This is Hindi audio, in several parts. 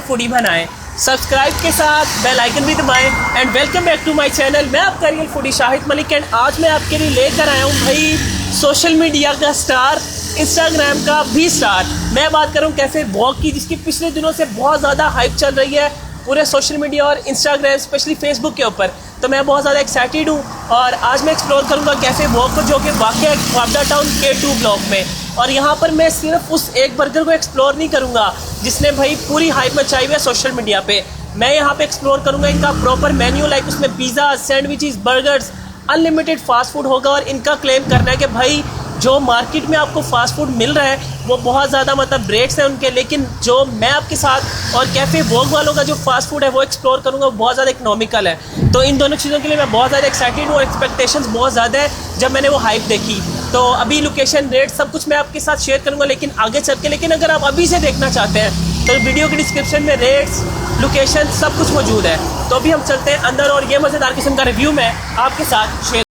फूडी बनाएं। सब्सक्राइब के साथ बेल आइकन भी दबाएं and welcome back to my channel. मैं आपका real foodie Shahid Malik and आज मैं आपके लिए लेकर आया हूँ भाई सोशल मीडिया का स्टार, इंस्टाग्राम का भी स्टार। मैं बात कर रहा हूँ कैफे वॉक की, जिसकी पिछले दिनों से बहुत ज़्यादा हाइप चल रही है पूरे सोशल मीडिया और इंस्टाग्राम स्पेशली फेसबुक के ऊपर। तो मैं बहुत ज़्यादा एक्साइटेड हूँ और आज मैं एक्सप्लोर करूँगा कैफे वॉक को, जो कि वाक़ है वापडा टाउन K2 ब्लॉक में। और यहाँ पर मैं सिर्फ उस एक बर्गर को एक्सप्लोर नहीं करूँगा जिसने भाई पूरी हाइप मचाई हुई है सोशल मीडिया पे। मैं यहाँ पे एक्सप्लोर करूँगा इनका प्रॉपर मेन्यू, लाइक उसमें pizza, sandwiches, burgers, unlimited fast food होगा। और इनका क्लेम करना है कि भाई जो मार्केट में आपको फास्ट फूड मिल रहा है वो बहुत ज़्यादा मतलब रेट्स हैं उनके, लेकिन जो मैं आपके साथ और कैफ़े वॉक वालों का जो फास्ट फूड है वो एक्सप्लोर करूँगा वो बहुत ज़्यादा इकोनॉमिकल है। तो इन दोनों चीज़ों के लिए मैं बहुत ज़्यादा एक्साइटेड हूँ और एक्सपेक्टेशंस बहुत ज़्यादा है जब मैंने वो हाइप देखी। तो अभी लोकेशन, रेट सब कुछ मैं आपके साथ शेयर करूँगा लेकिन आगे चल के। लेकिन अगर आप अभी से देखना चाहते हैं तो वीडियो के डिस्क्रिप्शन में रेट्स, लोकेशन सब कुछ मौजूद है। तो अभी हम चलते हैं अंदर और ये मज़ेदार किस्म का रिव्यू मैं आपके साथ शेयर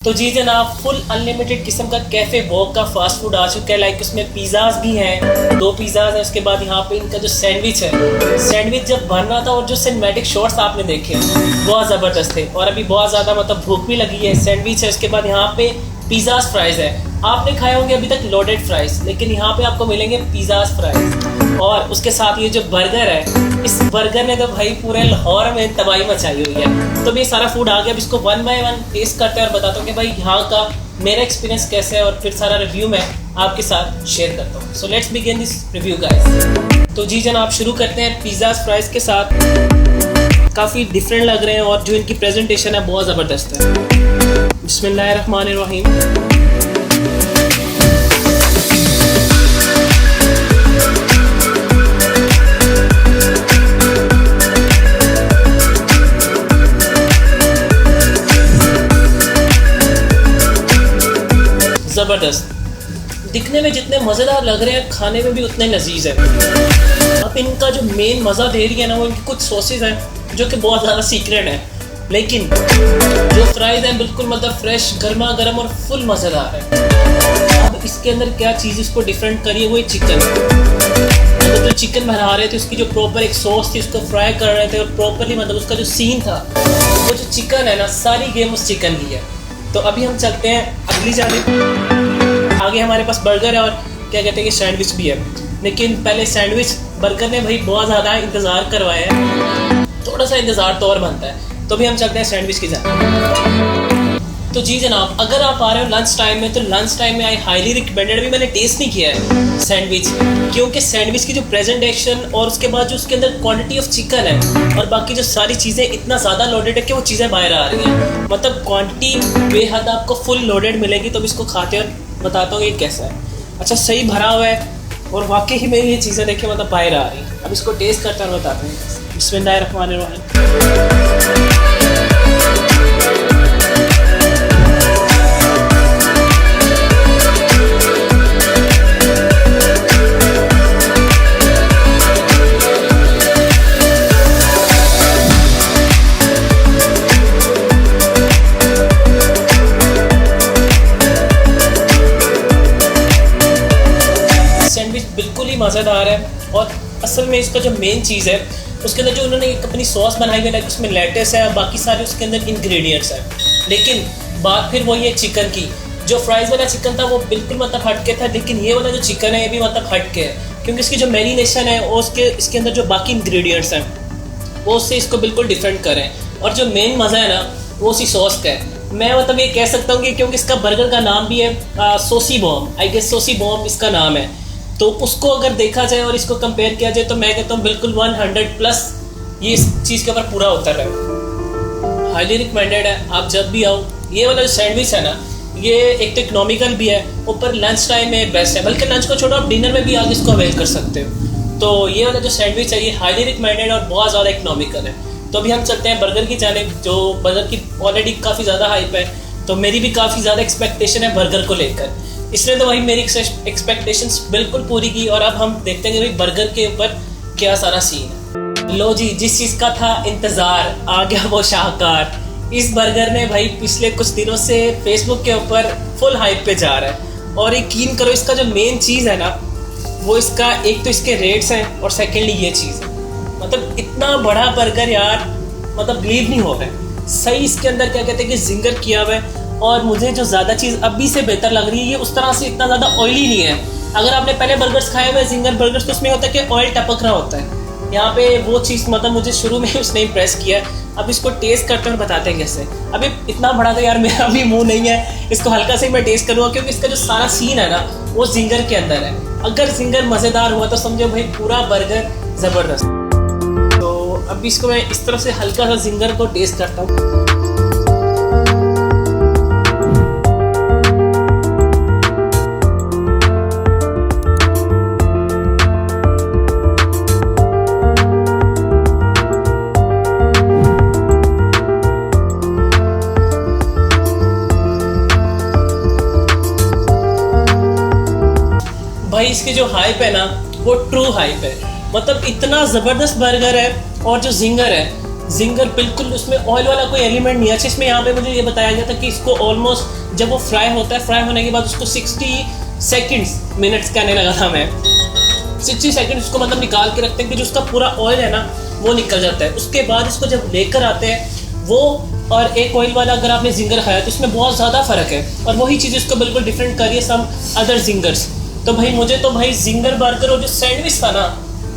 तो जी जनाब, फुल अनलिमिटेड किस्म का कैफे वॉक का फास्ट फूड आ चुका है। लाइक उसमें पिज़्ज़ाज भी हैं, 2 पिज़्ज़ाज हैं। उसके बाद यहाँ पे इनका जो सैंडविच है, सैंडविच जब बन रहा था और जो सिनेमैटिक शॉट्स आपने देखे बहुत ज़बरदस्त थे। और अभी बहुत ज़्यादा मतलब भूख भी लगी है। सैंडविच है, उसके बाद यहाँ पे पिज़्ज़ाज फ्राइज़ है। आपने खाए होंगे अभी तक लोडेड फ्राइज़, लेकिन यहाँ पे आपको मिलेंगे पिज़्ज़ाज फ्राइज़। और उसके साथ ये जो बर्गर है, इस बर्गर ने तो भाई पूरे लाहौर में तबाही मचाई हुई है। तो भी सारा फूड आ गया। अब इसको 1 बाय 1 टेस्ट करते हैं और बताता हूँ कि भाई यहाँ का मेरा एक्सपीरियंस कैसे है, और फिर सारा रिव्यू मैं आपके साथ शेयर करता हूँ। So let's begin this review guys. तो जी जनाब, शुरू करते हैं पिज़्ज़ाज फ्राइज़ के साथ। काफ़ी डिफरेंट लग रहे हैं और जो इनकी प्रेजेंटेशन है बहुत ज़बरदस्त है। बिस्मिल्लाहिर्रहमानिर्रहीम। ज़बरदस्त, दिखने में जितने मज़ेदार लग रहे हैं, खाने में भी उतने लजीज है। अब इनका जो मेन मज़ा दे रही है ना, वो इनकी कुछ सॉसेज हैं जो कि बहुत ज़्यादा सीक्रेट है, लेकिन जो फ्राइज़ हैं बिल्कुल मतलब फ्रेश, गर्मा गर्म और फुल मज़ेदार है। अब इसके अंदर क्या चीज़ इसको डिफरेंट करिए, वो चिकन। मतलब जो चिकन बना रहे थे उसकी जो प्रॉपर एक सॉस थी, उसको फ्राई कर रहे थे और प्रॉपरली मतलब उसका जो सीन था, वो जो चिकन है ना, सारी गेम उस चिकन की है। तो अभी हम चलते हैं अगली जानिब। आगे हमारे पास बर्गर है और क्या कहते हैं कि सैंडविच भी है। लेकिन पहले सैंडविच, बर्गर ने भाई बहुत ज़्यादा इंतज़ार करवाया है, थोड़ा सा इंतज़ार तो और बनता है। तो भी हम चलते हैं सैंडविच की जानिब। तो जी जनाब, अगर आप आ रहे हो लंच टाइम में, तो लंच टाइम में आई हाईली रिकमेंडेड। अभी मैंने टेस्ट नहीं किया है सैंडविच, क्योंकि सैंडविच की जो प्रेजेंटेशन और उसके बाद जो उसके अंदर क्वांटिटी ऑफ चिकन है और बाकी जो सारी चीज़ें इतना ज़्यादा लोडेड है कि वो चीज़ें बाहर आ रही हैं। मतलब क्वांटिटी बेहद आपको फुल लोडेड मिलेगी। तो अब इसको खाते और बताता हूँ ये कैसा है। अच्छा, सही भरा हुआ है और वाकई ही में ये चीज़ें देख के मतलब बाहर आ रही हैं। अब इसको टेस्ट करते हैं और बताते हैं। बिस्मिल्लाहिर्रहमानिर्रहीम। सैंडविच बिल्कुल ही मज़ेदार है। और असल में इसका जो मेन चीज़ है, उसके अंदर जो उन्होंने एक अपनी सॉस बनाई हुई है, उसमें लेटेस है, बाकी सारे उसके अंदर इंग्रेडिएंट्स हैं। लेकिन बात फिर वही है चिकन की। जो फ्राइज़ वाला चिकन था वो बिल्कुल मतलब हटके था, लेकिन ये वाला जो चिकन है ये भी मतलब हटके है, क्योंकि इसकी जो मैरिनेशन है और इसके अंदर जो बाकी इंग्रेडिएंट्स हैं वो उससे इसको बिल्कुल डिफरेंट करें। और जो मेन मज़ा है ना, वो उसी सॉस का है। मैं मतलब ये कह सकता हूँ कि क्योंकि इसका बर्गर का नाम भी है सोसी बॉम्ब, आई गेस सोसी बॉम्ब इसका नाम है। तो उसको अगर देखा जाए और इसको कंपेयर किया जाए, तो मैं कहता हूँ बिल्कुल 100+ ये इस चीज़ के ऊपर पूरा उतर रहा है। हाईली रिकमेंडेड है, आप जब भी आओ। ये वाला जो सैंडविच है ना, ये एक तो इकोनॉमिकल भी है, ऊपर लंच टाइम में बेस्ट है। बल्कि लंच को छोड़ो, आप डिनर में भी आगे इसको अवेल कर सकते हो। तो ये वाला जो सैंडविच है ये हाईली रिकमेंडेड और बहुत ज़्यादा इकोनॉमिकल है। तो अभी हम चलते हैं बर्गर की जानिब। जो बर्गर की ऑलरेडी काफ़ी ज़्यादा हाइप है, तो मेरी भी काफ़ी ज़्यादा एक्सपेक्टेशन है बर्गर को लेकर। इसलिए तो वही मेरी एक्सपेक्टेशंस बिल्कुल पूरी की। और अब हम देखते हैं कि भाई बर्गर के ऊपर क्या सारा सीन है। लो जी, जिस चीज़ का था इंतज़ार, आ गया वो शाहकार। इस बर्गर ने भाई पिछले कुछ दिनों से फेसबुक के ऊपर फुल हाइप पे जा रहा है। और यकीन करो, इसका जो मेन चीज़ है ना, वो इसका एक तो इसके रेट्स हैं और सेकेंडली ये चीज़ है। मतलब इतना बड़ा बर्गर यार, मतलब बिलीव नहीं हो रहा है। सही इसके अंदर क्या कहते हैं कि जिंगर किया हुआ है। और मुझे जो ज़्यादा चीज़ अभी से बेहतर लग रही है, ये उस तरह से इतना ज़्यादा ऑयली नहीं है। अगर आपने पहले बर्गर्स खाए हुए जिंगर बर्गर्स, तो उसमें होता है कि ऑयल टपक रहा होता है। यहाँ पे वो चीज़ मतलब मुझे शुरू में उसने इम्प्रेस किया। अब इसको टेस्ट करते हैं और बताते हैं कैसे। अभी इतना बड़ा तो यार मेरा भी मुंह नहीं है, इसको हल्का से मैं टेस्ट करूँगा, क्योंकि इसका जो सारा सीन है ना, वो जिंगर के अंदर है। अगर जिंगर मज़ेदार हुआ तो समझो भाई पूरा बर्गर ज़बरदस्त। तो अब इसको मैं इस तरह से हल्का सा जिंगर को टेस्ट करता हूँ। भाई इसकी जो हाइप है ना, वो ट्रू हाइप है। मतलब इतना ज़बरदस्त बर्गर है और जो जिंगर है जिंगर बिल्कुल उसमें ऑयल वाला कोई एलिमेंट नहीं है। अच्छा, इसमें यहाँ पे मुझे ये बताया गया था कि इसको ऑलमोस्ट जब वो फ्राई होता है, फ्राई होने के बाद उसको 60 सेकेंड्स मिनट्स कहने लगा था मैं, 60 सेकेंड्स उसको मतलब निकाल के रखते हैं कि जो उसका पूरा ऑयल है ना वो निकल जाता है। उसके बाद इसको जब लेकर आते हैं वो, और एक ऑयल वाला अगर आपने जिंगर खाया तो इसमें बहुत ज़्यादा फ़र्क है, और वही चीज़ इसको बिल्कुल डिफरेंट कर रही है सम अदर जिंगर्स। तो भाई मुझे तो भाई जिंगर बर्गर और जो सैंडविच था ना,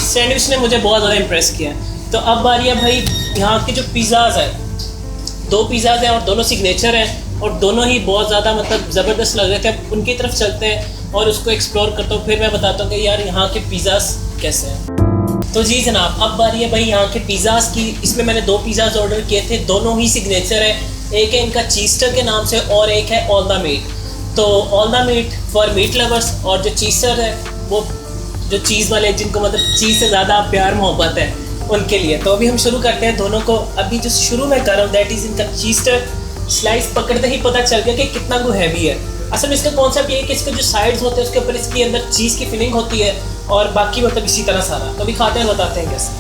सैंडविच ने मुझे बहुत ज़्यादा इम्प्रेस किया। तो अब बारी है भाई यहाँ के जो पिज़्ज़ाज़ हैं, 2 पिज़्ज़ाज़ हैं और दोनों सिग्नेचर हैं और दोनों ही बहुत ज़्यादा मतलब ज़बरदस्त लग रहे थे। अब उनकी तरफ चलते हैं और उसको एक्सप्लोर करता हूँ, फिर मैं बताता हूँ कि यार यहाँ के पिज़्ज़ाज़ कैसे हैं। तो जी जनाब, अब बारी है भाई यहाँ के पिज़्ज़ाज़ की। इसमें मैंने 2 पिज़्ज़ाज़ ऑर्डर किए थे, दोनों ही सिग्नेचर है। एक है इनका चीस्टर के नाम से और एक है ऑल द मीट। तो all the meat for meat lovers, और जो चीस्टर है वो जो चीज़ वाले, जिनको मतलब चीज़ से ज़्यादा प्यार मोहब्बत है, उनके लिए। तो अभी हम शुरू करते हैं दोनों को। अभी जो शुरू में कर रहा हूँ दैट इज़ इनका चीस्टर। स्लाइस पकड़ते ही पता चल गया कि कितना वो हैवी है। असल में इसका कॉन्सेप्ट ये है कि इसके जो साइड्स होते हैं उसके ऊपर इसके अंदर चीज़ की फिलिंग होती है और बाकी मतलब इसी तरह सारा। तो अभी खाते हैं, बताते हैं कैसे।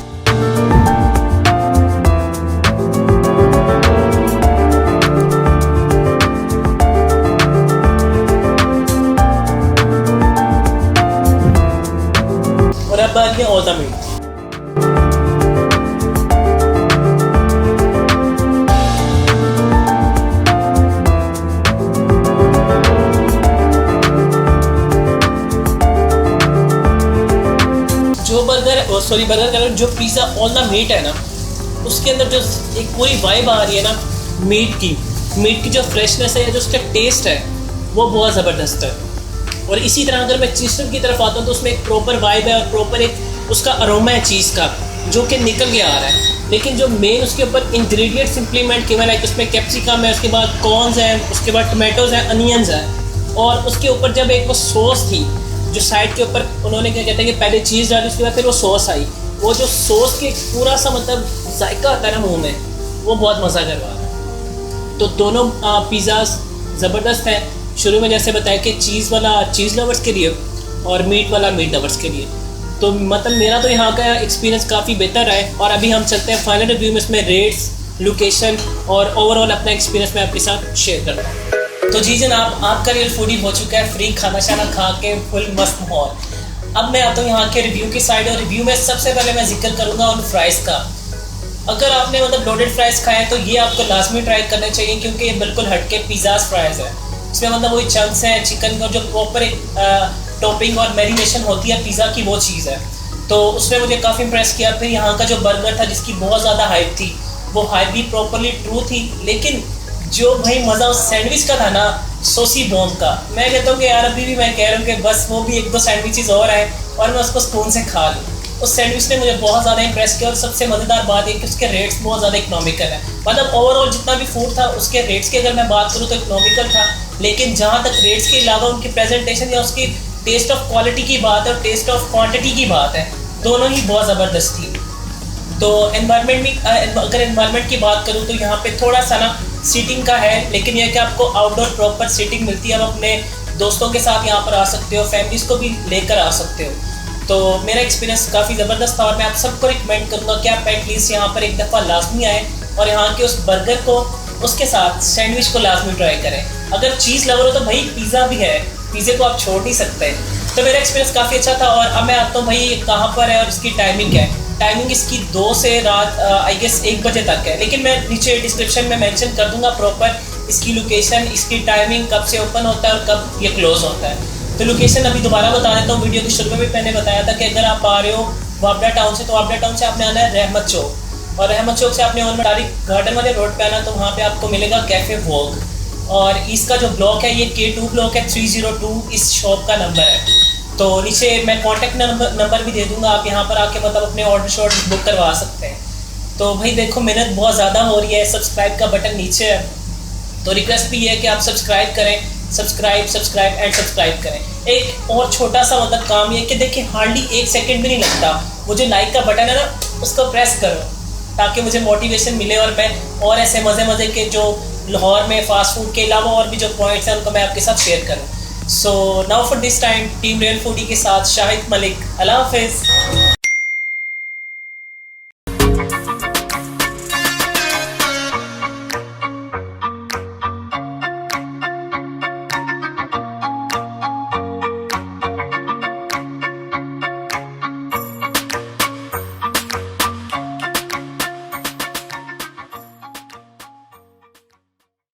और अब बात है ऑल द मीट। जो बर्गर जो पिज़्ज़ा ऑल द मीट है ना, उसके अंदर जो एक पूरी वाइब आ रही है ना मीट की जो फ्रेशनेस है या जो उसका टेस्ट है वो बहुत ज़बरदस्त है। और इसी तरह अगर मैं चीज़ की तरफ आता हूँ तो उसमें एक प्रॉपर वाइब है और प्रॉपर एक उसका अरोमा है चीज़ का जो कि निकल के आ रहा है। लेकिन जो मेन उसके ऊपर इंग्रेडिएंट्स इम्प्लीमेंट किए हुए, लाइक उसमें कैप्सिकम है, उसके बाद कॉर्न्स हैं, उसके बाद टमाटोज़ हैं, अनियंस हैं, और उसके ऊपर जब एक वो सॉस थी जो साइड के ऊपर उन्होंने क्या कहते हैं कि पहले चीज़ डाली, उसके बाद फिर वो सॉस आई। वो जो सॉस के पूरा सा मतलब जायका आता है ना मुंह में, वो बहुत मज़ा करवा रहा है। तो दोनों पिज़्ज़ाज़ ज़बरदस्त हैं। शुरू में जैसे बताया कि चीज़ वाला चीज़ लवर्स के लिए और मीट वाला मीट लवर्स के लिए। तो मतलब मेरा तो यहाँ का एक्सपीरियंस काफ़ी बेहतर रहा है। और अभी हम चलते हैं फाइनल रिव्यू में, इसमें रेट्स, लोकेशन और ओवरऑल अपना एक्सपीरियंस मैं आपके साथ शेयर करता हूँ। तो जी जनाब, आपका रियल फूडी हो चुका है फ्री खाना शाना खा के फुल मस्त माहौल। अब मैं आता हूँ यहाँ के रिव्यू की साइड, और रिव्यू में सबसे पहले मैं जिक्र करूँगा उन फ्राइज़ का। अगर आपने मतलब लोडेड फ्राइज़ खाए तो ये आपको लाजमी ट्राई करने चाहिए, क्योंकि ये बिल्कुल हटके पिज़्ज़ाज़ फ्राइज़ है। इसमें मतलब वही चंक्स हैं चिकन का, जो प्रॉपर एक टॉपिंग और मैरिनेशन होती है पिज़्ज़ा की, वो चीज़ है। तो उसने मुझे काफ़ी इंप्रेस किया। फिर यहाँ का जो बर्गर था जिसकी बहुत ज़्यादा हाइप थी, वो हाइप भी प्रॉपरली ट्रू थी। लेकिन जो भाई मज़ा उस सैंडविच का था ना, सोसी बॉम्ब का, मैं कहता हूँ कि यार अभी भी मैं कह रहा हूँ कि बस वो भी 1-2 सैंडविचेस और आए और मैं उसको स्पून से खा लूँ। उस सैंडविच ने मुझे बहुत ज़्यादा इंप्रेस किया। और सबसे मज़ेदार बात है कि उसके रेट्स बहुत ज़्यादा इकोनॉमिकल है। मतलब ओवरऑल जितना भी फूड था उसके रेट्स की अगर मैं बात करूँ तो इकोनॉमिकल था, लेकिन जहाँ तक रेट्स के अलावा उनकी प्रेजेंटेशन या उसकी टेस्ट ऑफ क्वालिटी की बात है और टेस्ट ऑफ क्वान्टिटी की बात है, दोनों ही बहुत ज़बरदस्त थी। तो एनवायरनमेंट में अगर एनवायरनमेंट की बात करूँ तो यहाँ पे थोड़ा सा ना सीटिंग का है, लेकिन यह कि आपको आउटडोर प्रॉपर सीटिंग मिलती है। आप अपने दोस्तों के साथ यहाँ पर आ सकते हो, फैमिलीज़ को भी लेकर आ सकते हो। तो मेरा एक्सपीरियंस काफ़ी ज़बरदस्त था और मैं आप सबको रिकमेंड करूँगा कि आप एटलीस्ट यहाँ पर एक दफ़ा लाजमी आए और यहाँ के उस बर्गर को, उसके साथ सैंडविच को लाजमी ट्राई करें। अगर चीज़ लवर हो तो भाई पिज़्ज़ा भी है, पिज़्ज़े को आप छोड़ नहीं सकते। तो मेरा एक्सपीरियंस काफ़ी अच्छा था। और अब मैं आता हूँ भाई कहाँ पर है और इसकी टाइमिंग क्या है। टाइमिंग इसकी 2 से रात आई गेस 1 बजे तक है, लेकिन मैं नीचे डिस्क्रिप्शन में मेंशन कर दूंगा प्रॉपर इसकी लोकेशन, इसकी टाइमिंग, कब से ओपन होता है और कब ये क्लोज़ होता है। तो लोकेशन अभी दोबारा बता देता हूँ। वीडियो के शुरू में भी मैंने बताया था कि अगर आप आ रहे हो वाबड़ा टाउन से, तो वाबड़ा टाउन से आपने आना है रहमत चौक, और रहमत चौक से आपने ऑन डायरेक्ट गार्डन वाले रोड पे आना, तो वहाँ पे आपको मिलेगा कैफ़े वॉक। और इसका जो ब्लॉक है ये K2 ब्लॉक है, 302 इस शॉप का नंबर है। तो नीचे मैं कॉन्टैक्ट नंबर भी दे दूँगा, आप यहाँ पर आके मतलब अपने ऑर्डर बुक करवा सकते हैं। तो भाई देखो मेहनत बहुत ज़्यादा हो रही है, सब्सक्राइब का बटन नीचे है, तो रिक्वेस्ट भी ये है कि आप सब्सक्राइब करें, सब्सक्राइब करें। एक और छोटा सा मतलब काम ये कि देखिए हार्डली 1 सेकंड भी नहीं लगता, वो जो लाइक का बटन है ना उसको प्रेस करो ताकि मुझे मोटिवेशन मिले और मैं और ऐसे मज़े के जो लाहौर में फ़ास्ट फूड के अलावा और भी जो पॉइंट्स हैं उनको मैं आपके साथ शेयर करूँ। So now for this time team real foodie के साथ शाहिद मलिक, अल्लाह हाफिज़।